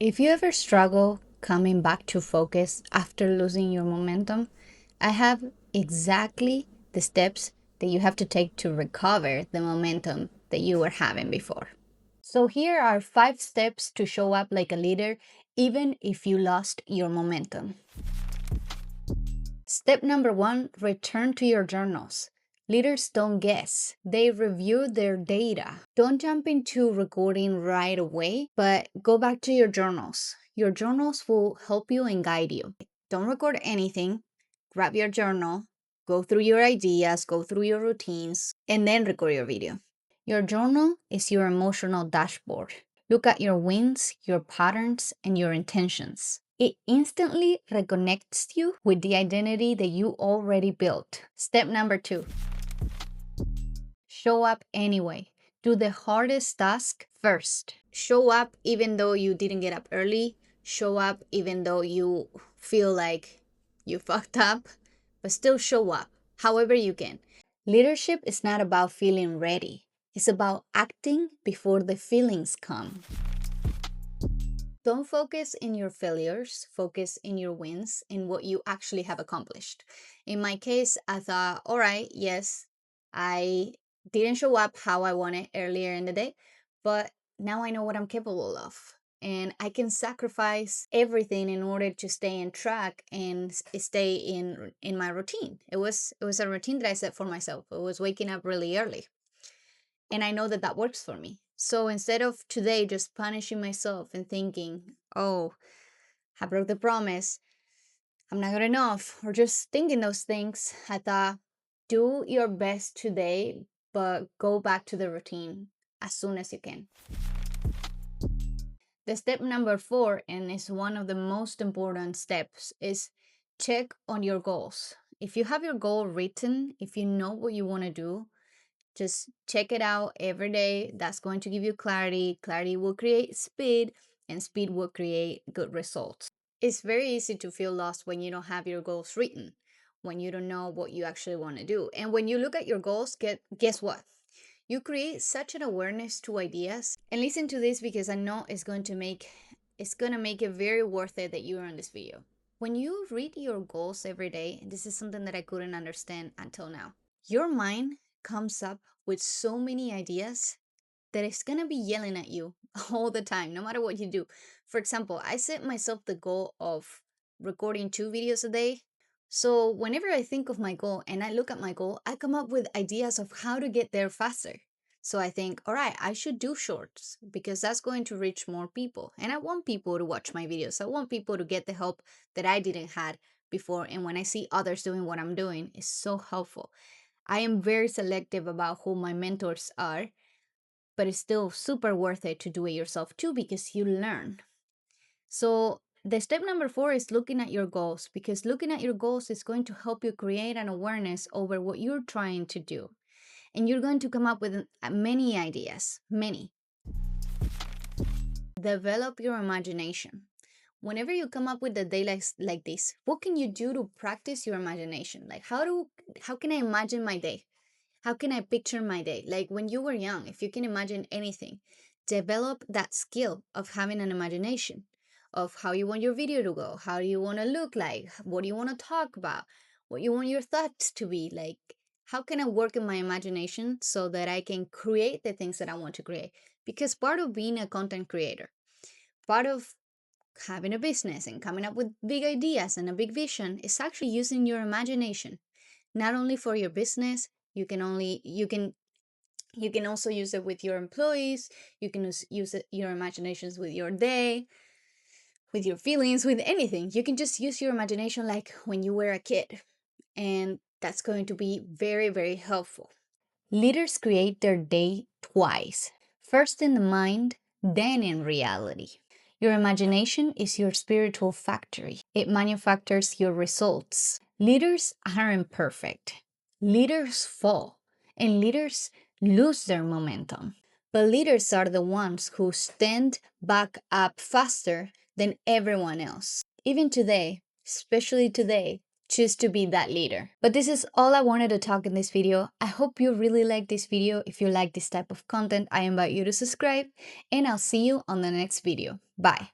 If you ever struggle coming back to focus after losing your momentum, I have exactly the steps that you have to take to recover the momentum that you were having before. So here are 5 steps to show up like a leader even if you lost your momentum. Step number 1, return to your journals. Leaders don't guess, they review their data. Don't jump into recording right away, but go back to your journals. Your journals will help you and guide you. Don't record anything, grab your journal, go through your ideas, go through your routines, and then record your video. Your journal is your emotional dashboard. Look at your wins, your patterns, and your intentions. It instantly reconnects you with the identity that you already built. Step number 2, show up anyway. Do the hardest task first. Show up even though you didn't get up early. Show up even though you feel like you fucked up, but still show up however you can. Leadership is not about feeling ready. It's about acting before the feelings come. Don't focus in your failures, focus in your wins, in what you actually have accomplished. In my case, I thought, all right, yes, I didn't show up how I wanted earlier in the day, but now I know what I'm capable of. And I can sacrifice everything in order to stay on track and stay in my routine. It was a routine that I set for myself. It was waking up really early. And I know that that works for me. So instead of today just punishing myself and thinking, oh, I broke the promise, I'm not good enough, or just thinking those things, I thought, do your best today, but go back to the routine as soon as you can. The step number 4, and is one of the most important steps, is check on your goals. If you have your goal written, if you know what you want to do, just check it out every day. That's going to give you clarity. Clarity will create speed, and speed will create good results. It's very easy to feel lost when you don't have your goals written, when you don't know what you actually want to do. And when you look at your goals, guess what? You create such an awareness to ideas. And listen to this, because I know it's going to make it very worth it that you're on this video. When you read your goals every day, and this is something that I couldn't understand until now, your mind comes up with so many ideas that it's gonna be yelling at you all the time, no matter what you do. For example, I set myself the goal of recording 2 videos a day. So whenever I think of my goal and I look at my goal, I come up with ideas of how to get there faster. So I think, all right, I should do shorts because that's going to reach more people. And I want people to watch my videos. I want people to get the help that I didn't had before. And when I see others doing what I'm doing, it's so helpful. I am very selective about who my mentors are, but it's still super worth it to do it yourself too, because you learn. So the step number 4 is looking at your goals, because looking at your goals is going to help you create an awareness over what you're trying to do. And you're going to come up with many ideas, many. Develop your imagination. Whenever you come up with a day like this, what can you do to practice your imagination? Like how can I imagine my day? How can I picture my day? Like when you were young, if you can imagine anything, develop that skill of having an imagination of how you want your video to go, how you want to look like, what do you want to talk about, what you want your thoughts to be like. How can I work in my imagination so that I can create the things that I want to create? Because part of being a content creator, part of having a business and coming up with big ideas and a big vision is actually using your imagination, not only for your business. You can also use it with your employees. You can use your imaginations with your day, with your feelings, with anything. You can just use your imagination like when you were a kid, and that's going to be very, very helpful. Leaders create their day twice, first in the mind, then in reality. Your imagination is your spiritual factory. It manufactures your results. Leaders aren't perfect. Leaders fall, and leaders lose their momentum. But leaders are the ones who stand back up faster than everyone else. Even today, especially today, choose to be that leader. But this is all I wanted to talk in this video. I hope you really like this video. If you like this type of content, I invite you to subscribe, and I'll see you on the next video. Bye.